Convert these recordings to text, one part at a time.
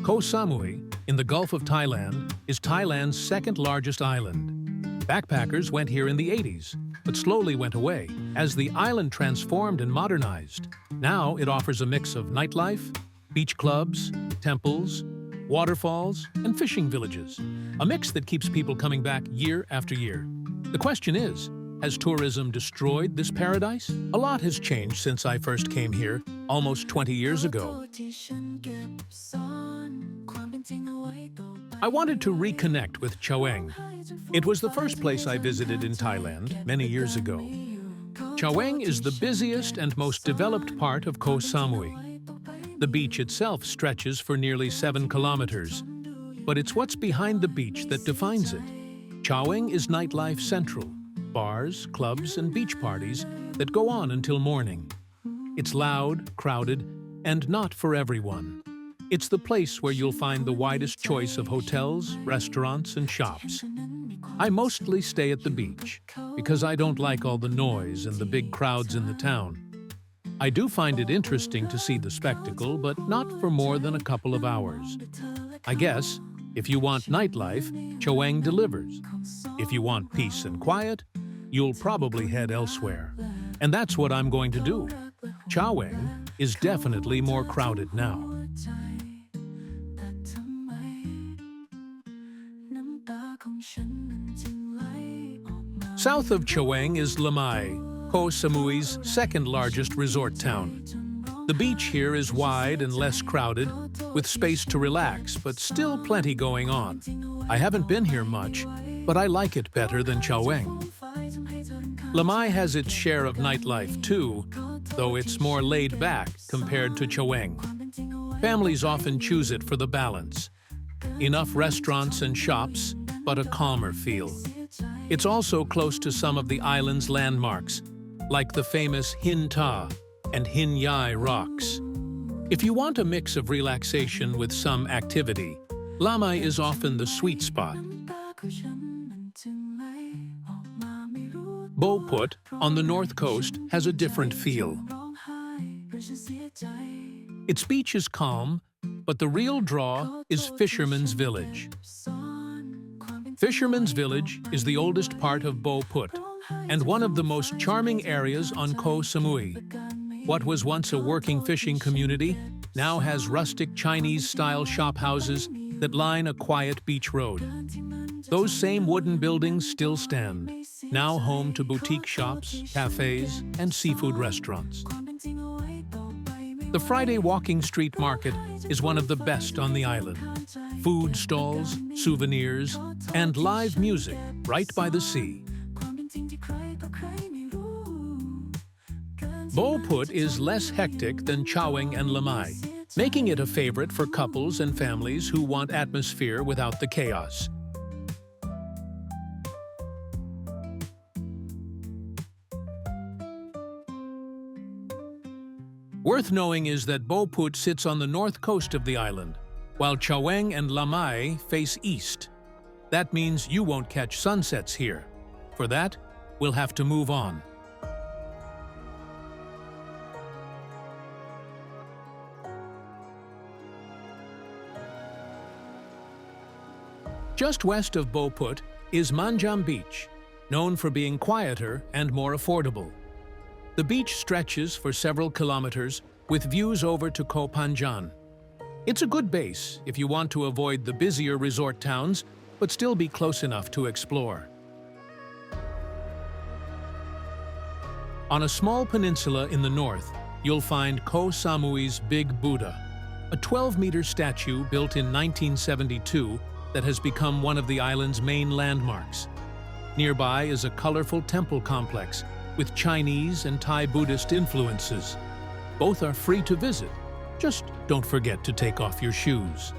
Koh Samui, in the Gulf of Thailand, is Thailand's second-largest island. Backpackers went here in the 80s, but slowly went away as the island transformed and modernized. Now it offers a mix of nightlife, beach clubs, temples, waterfalls, and fishing villages. A mix that keeps people coming back year after year. The question is, has tourism destroyed this paradise? A lot has changed since I first came here, almost 20 years ago. I wanted to reconnect with Chaweng. It was the first place I visited in Thailand many years ago. Chaweng is the busiest and most developed part of Koh Samui. The beach itself stretches for nearly 7 kilometers, but it's what's behind the beach that defines it. Chaweng is nightlife central, bars, clubs, and beach parties that go on until morning. It's loud, crowded, and not for everyone. It's the place where you'll find the widest choice of hotels, restaurants, and shops. I mostly stay at the beach because I don't like all the noise and the big crowds in the town. I do find it interesting to see the spectacle, but not for more than a couple of hours. I guess, if you want nightlife, Chaweng delivers. If you want peace and quiet, you'll probably head elsewhere. And that's what I'm going to do. Chaweng is definitely more crowded now. South of Chaweng is Lamai, Koh Samui's second-largest resort town. The beach here is wide and less crowded, with space to relax, but still plenty going on. I haven't been here much, but I like it better than Chaweng. Lamai has its share of nightlife too, though it's more laid back compared to Chaweng. Families often choose it for the balance. Enough restaurants and shops, but a calmer feel. It's also close to some of the island's landmarks, like the famous Hin Ta and Hin Yai rocks. If you want a mix of relaxation with some activity, Lamai is often the sweet spot. Bophut, on the north coast, has a different feel. Its beach is calm, but the real draw is Fisherman's Village. Fisherman's Village is the oldest part of Bophut and one of the most charming areas on Koh Samui. What was once a working fishing community now has rustic Chinese-style shophouses that line a quiet beach road. Those same wooden buildings still stand, now home to boutique shops, cafes, and seafood restaurants. The Friday walking street market is one of the best on the island. Food stalls, souvenirs, and live music right by the sea. Bophut is less hectic than Chaweng and Lamai, making it a favorite for couples and families who want atmosphere without the chaos. Worth knowing is that Bophut sits on the north coast of the island, while Chaweng and Lamai face east. That means you won't catch sunsets here. For that, we'll have to move on. Just west of Bophut is Manjam Beach, known for being quieter and more affordable. The beach stretches for several kilometers with views over to Koh Phangan. It's a good base if you want to avoid the busier resort towns, but still be close enough to explore. On a small peninsula in the north, you'll find Koh Samui's Big Buddha, a 12-meter statue built in 1972 that has become one of the island's main landmarks. Nearby is a colorful temple complex with Chinese and Thai Buddhist influences. Both are free to visit. Just don't forget to take off your shoes.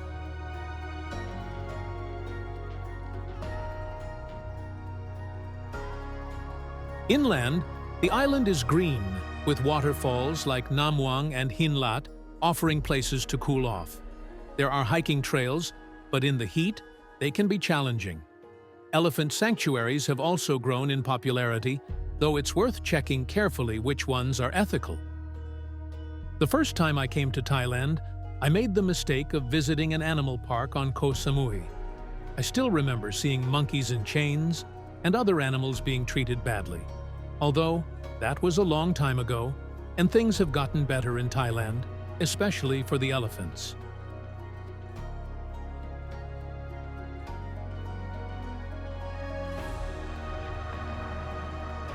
Inland, the island is green, with waterfalls like Namwang and Hinlat offering places to cool off. There are hiking trails, but in the heat, they can be challenging. Elephant sanctuaries have also grown in popularity, though it's worth checking carefully which ones are ethical. The first time I came to Thailand, I made the mistake of visiting an animal park on Koh Samui. I still remember seeing monkeys in chains and other animals being treated badly. Although that was a long time ago, and things have gotten better in Thailand, especially for the elephants.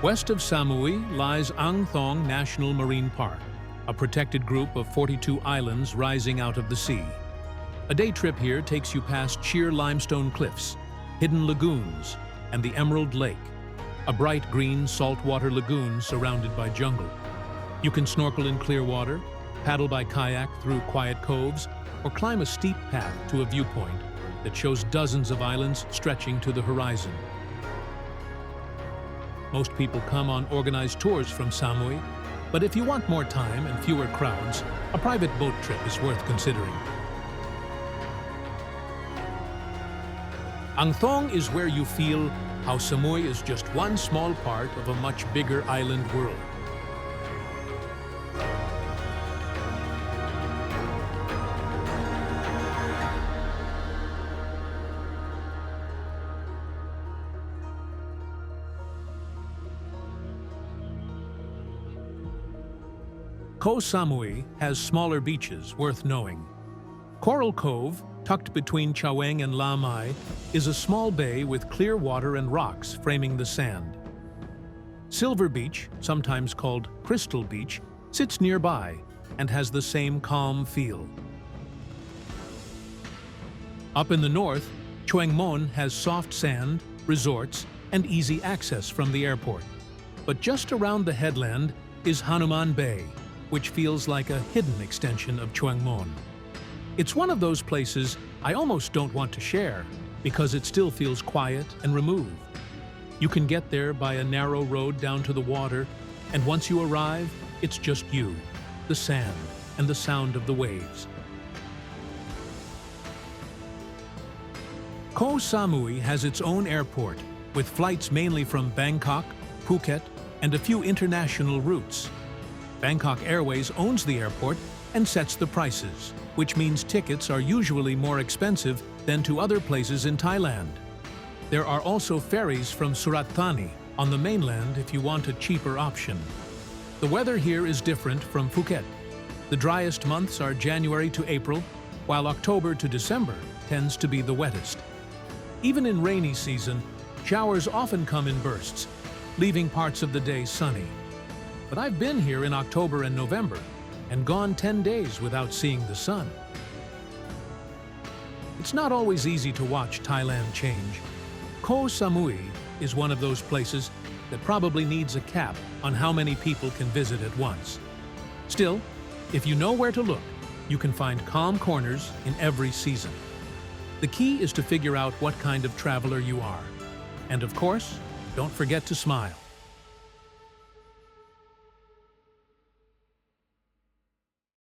West of Samui lies Ang Thong National Marine Park, a protected group of 42 islands rising out of the sea. A day trip here takes you past sheer limestone cliffs, hidden lagoons, and the Emerald Lake, a bright green saltwater lagoon surrounded by jungle. You can snorkel in clear water, paddle by kayak through quiet coves, or climb a steep path to a viewpoint that shows dozens of islands stretching to the horizon. Most people come on organized tours from Samui, but if you want more time and fewer crowds, a private boat trip is worth considering. Ang Thong is where you feel how Samui is just one small part of a much bigger island world. Koh Samui has smaller beaches worth knowing. Coral Cove, tucked between Chaweng and Lamai, is a small bay with clear water and rocks framing the sand. Silver Beach, sometimes called Crystal Beach, sits nearby and has the same calm feel. Up in the north, Chaweng Mon has soft sand, resorts, and easy access from the airport. But just around the headland is Hanuman Bay, which feels like a hidden extension of Chaweng Mon. It's one of those places I almost don't want to share because it still feels quiet and removed. You can get there by a narrow road down to the water, and once you arrive, it's just you, the sand, and the sound of the waves. Koh Samui has its own airport, with flights mainly from Bangkok, Phuket, and a few international routes. Bangkok Airways owns the airport and sets the prices, which means tickets are usually more expensive than to other places in Thailand. There are also ferries from Surat Thani on the mainland if you want a cheaper option. The weather here is different from Phuket. The driest months are January to April, while October to December tends to be the wettest. Even in rainy season, showers often come in bursts, leaving parts of the day sunny. But I've been here in October and November and gone 10 days without seeing the sun. It's not always easy to watch Thailand change. Koh Samui is one of those places that probably needs a cap on how many people can visit at once. Still, if you know where to look, you can find calm corners in every season. The key is to figure out what kind of traveler you are. And of course, don't forget to smile.